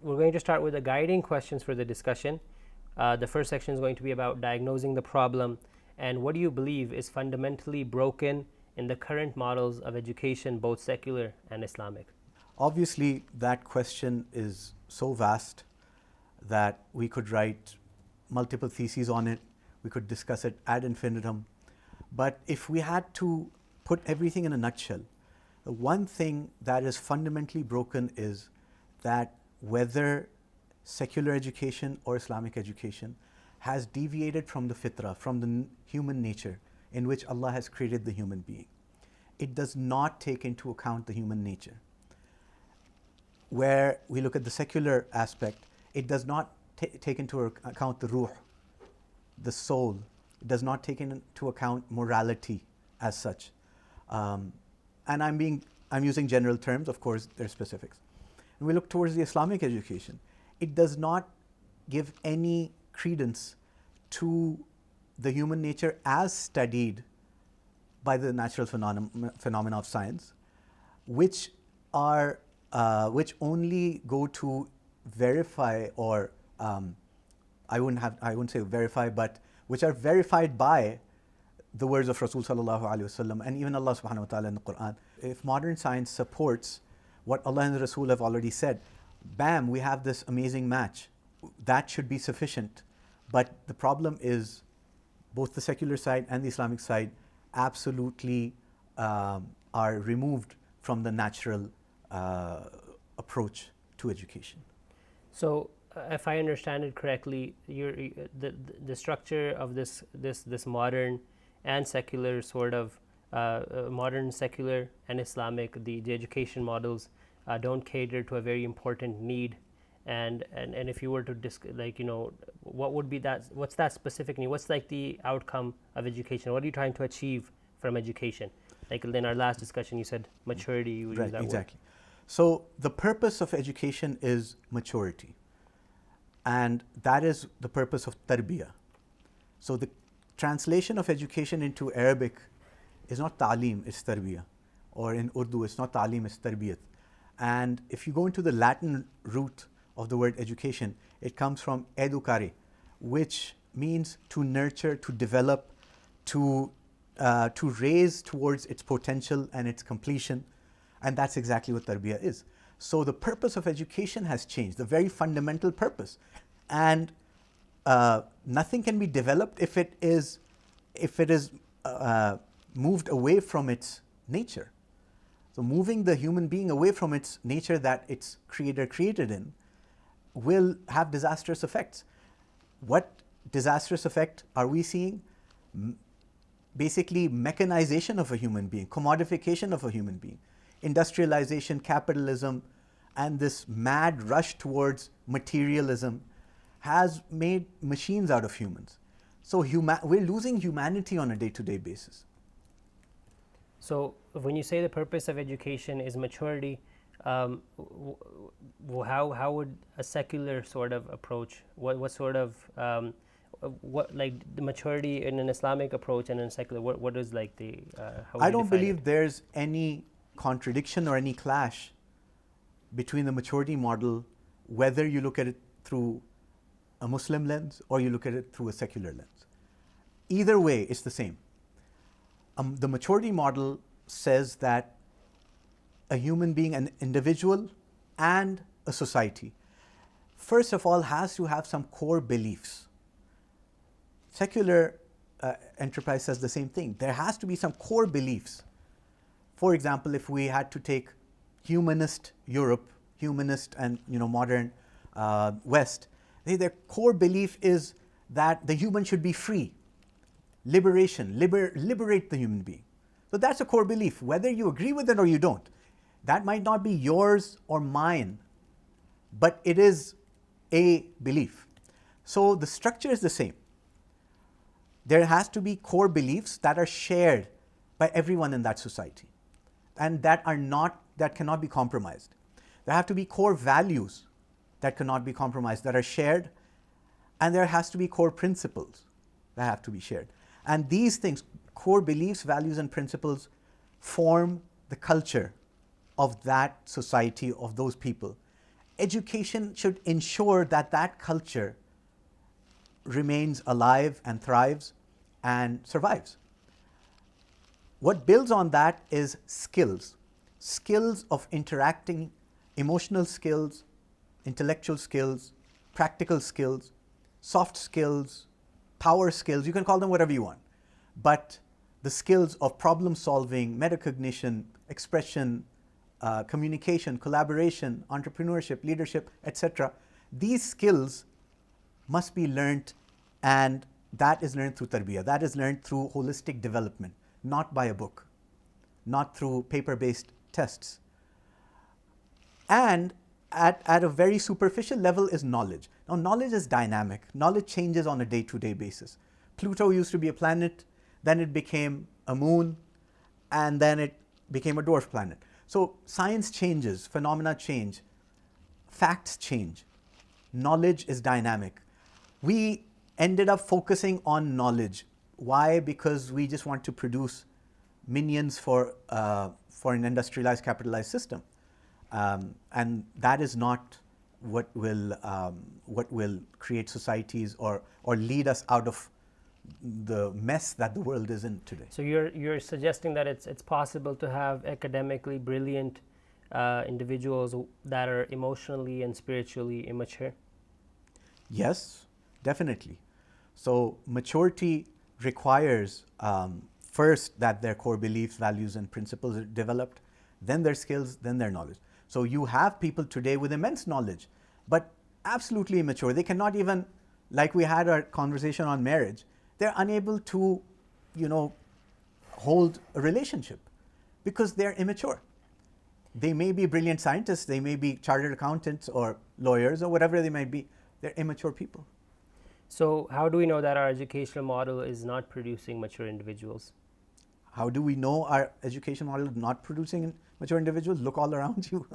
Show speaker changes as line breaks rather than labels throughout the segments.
we're going to start with the guiding questions for the discussion. The first section is going to be about diagnosing the problem and what do you believe is fundamentally broken in the current models of education, both secular and Islamic.
Obviously, that question is so vast that we could write multiple theses on it. We could discuss it ad infinitum. But if we had to put everything in a nutshell, the one thing that is fundamentally broken is that whether secular education or Islamic education has deviated from the fitrah, from the human nature in which Allah has created the human being. It does not take into account the human nature. Where we look at the secular aspect, it does not take into account the ruh, the soul. It does not take into account morality as such. And I'm using general terms, of course, there are specifics. When we look towards the Islamic education, it does not give any credence to the human nature as studied by the natural phenomena of science, which only go to verify, or I wouldn't say verify, but which are verified by the words of Rasul sallallahu alaihi wasallam and even Allah subhanahu wa ta'ala in the Quran. If modern science supports what Allah and the Rasul have already said, bam, we have this amazing match. That should be sufficient. But the problem is both the secular side and the Islamic side absolutely are removed from the natural approach to education.
So, if I understand it correctly, the structure of this modern and secular sort of modern secular and Islamic, the education models don't cater to a very important need, and if you were to what would be that? What's that specific need? What's like the outcome of education? What are you trying to achieve from education? Like in our last discussion, you said maturity. You
right,
use that
exactly.
word.
So the purpose of education is maturity, and that is the purpose of tarbiyah. So the translation of education into Arabic is not ta'aleem, it's tarbiyah, or in Urdu it's not ta'aleem, it's tarbiyat. And if you go into the Latin root of the word education, it comes from educare, which means to nurture, to develop, to raise towards its potential and its completion. And that's exactly what tarbiyah is. So the purpose of education has changed, the very fundamental purpose. And nothing can be developed if it is moved away from its nature. So moving the human being away from its nature that its creator created in will have disastrous effects. What disastrous effect are we seeing? Basically mechanization of a human being, commodification of a human being, industrialization, capitalism, and this mad rush towards materialism has made machines out of humans. So we're losing humanity on a day-to-day basis.
So when you say the purpose of education is maturity, how would a secular sort of approach, what sort of what like the maturity in an Islamic approach and in a secular, what is like the how would
I
you
don't
define
believe
it?
there's any contradiction or any clash between the maturity model, whether you look at it through a Muslim lens or you look at it through a secular lens. Either way, it's the same. The maturity model says that a human being, an individual and a society, first of all has to have some core beliefs. Secular enterprise says the same thing. There has to be some core beliefs. For example, if we had to take humanist Europe, humanist and modern West, their core belief is that the human should be free. Liberation, liberate the human being. So that's a core belief, whether you agree with it or you don't. That might not be yours or mine, but it is a belief. So the structure is the same. There has to be core beliefs that are shared by everyone in that society and that cannot be compromised. There have to be core values that cannot be compromised, that are shared, and there has to be core principles that have to be shared. And these things, core beliefs, values, and principles, form the culture of that society, of those people. education should ensure that that culture remains alive and thrives and survives. What builds on that is skills, skills of interacting, emotional skills, intellectual skills, practical skills, soft skills, power skills, you can call them whatever you want. But the skills of problem solving, metacognition, expression, communication, collaboration, entrepreneurship, leadership, etc. These skills must be learned, and that is learned through tarbiyah. That is learned through holistic development, not by a book, not through paper-based tests. And at a very superficial level is knowledge. Now, knowledge is dynamic. Knowledge changes on a day-to-day basis. Pluto used to be a planet, then it became a moon, and then it became a dwarf planet. So science changes, phenomena change, facts change. Knowledge is dynamic. We ended up focusing on knowledge. Why? Because we just want to produce minions for an industrialized, capitalized system. And that is not what will create societies or lead us out of the mess that the world is in today.
So you're suggesting that it's possible to have academically brilliant individuals that are emotionally and spiritually immature?
Yes, definitely. So maturity requires first that their core beliefs, values, and principles are developed, then their skills, then their knowledge. So you have people today with immense knowledge, but absolutely immature. They cannot even, like we had our conversation on marriage, they're unable to, hold a relationship because they're immature. They may be brilliant scientists, they may be chartered accountants or lawyers or whatever they might be. They're immature people.
So how do we know that our educational model is not producing mature individuals?
How do we know our education model is not producing mature individuals? Look all around you.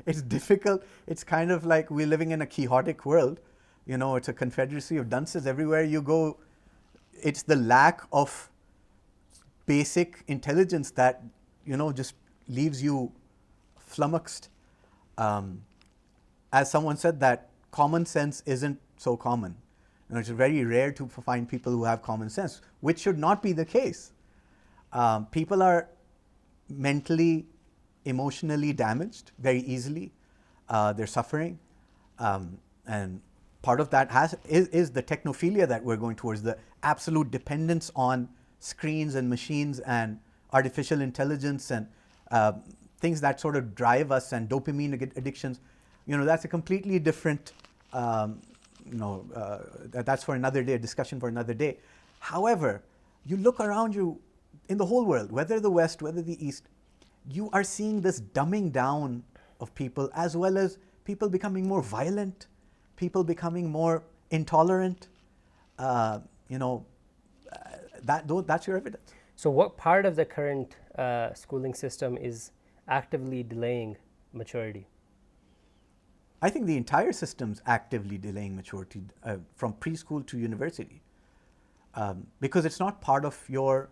It's difficult. It's kind of like we're living in a chaotic world. It's a confederacy of dunces. Everywhere you go, it's the lack of basic intelligence that, just leaves you flummoxed. As someone said, that common sense isn't so common. It's very rare to find people who have common sense, which should not be the case. People are mentally, emotionally damaged very easily. They're suffering. And part of that is the technophilia that we're going towards, the absolute dependence on screens and machines and artificial intelligence and things that sort of drive us, and dopamine addictions. That's a completely different, that's for another day, a discussion for another day. However, you look around you in the whole world, whether the West, whether the East, you are seeing this dumbing down of people, as well as people becoming more violent, people becoming more intolerant. That's your evidence.
So what part of the current schooling system is actively delaying maturity?
I think the entire system's actively delaying maturity from preschool to university, because it's not part of your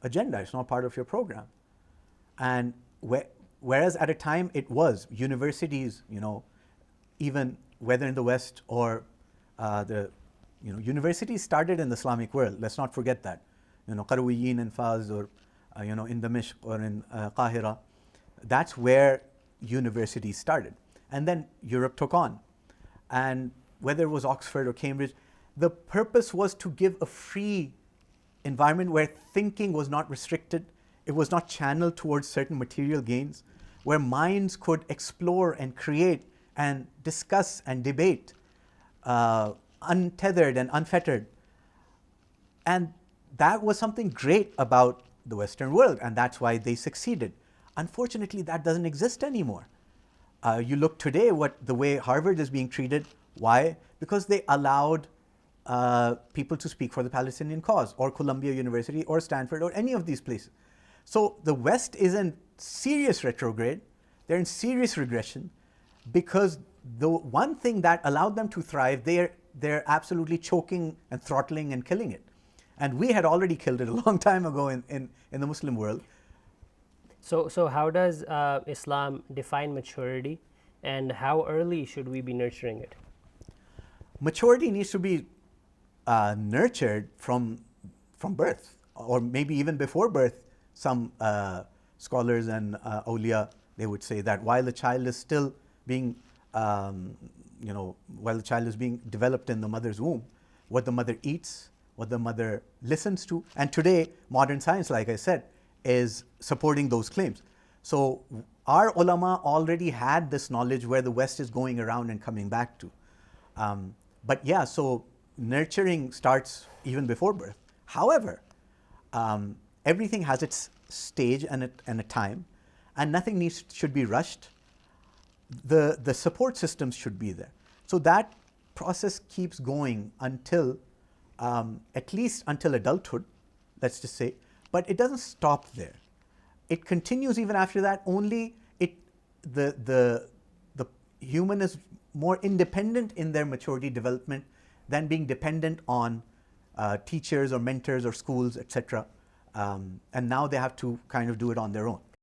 agenda, it's not part of your program. And whereas at a time it was, universities, even whether in the West or universities started in the Islamic world. Let's not forget that. Qarawiyyin in Faz, or in Damashq or in Qahira, that's where universities started. And then Europe took on. And whether it was Oxford or Cambridge, the purpose was to give a free environment where thinking was not restricted, it was not channeled towards certain material gains, where minds could explore and create and discuss and debate, untethered and unfettered. And that was something great about the Western world, and that's why they succeeded. Unfortunately, that doesn't exist anymore. You look today the way Harvard is being treated. Why? Because they allowed people to speak for the Palestinian cause, or Columbia University, or Stanford, or any of these places. So the West is in serious retrograde. They're in serious regression, because the one thing that allowed them to thrive, they're absolutely choking and throttling and killing it. And we had already killed it a long time ago in the Muslim world.
So how does Islam define maturity, and how early should we be nurturing it?
Maturity needs to be nurtured from birth, or maybe even before birth. Some scholars and awliya, they would say that while the child is still being, while the child is being developed in the mother's womb, what the mother eats, what the mother listens to, and today modern science, like I said, is supporting those claims. So our ulama already had this knowledge where the West is going around and coming back to. But yeah, so nurturing starts even before birth. However, everything has its stage and a time, and nothing should be rushed. The support systems should be there. So that process keeps going until, at least until adulthood, let's just say, but it doesn't stop there. It continues even after that, only the human is more independent in their maturity development than being dependent on teachers or mentors or schools, etc. And now they have to kind of do it on their own.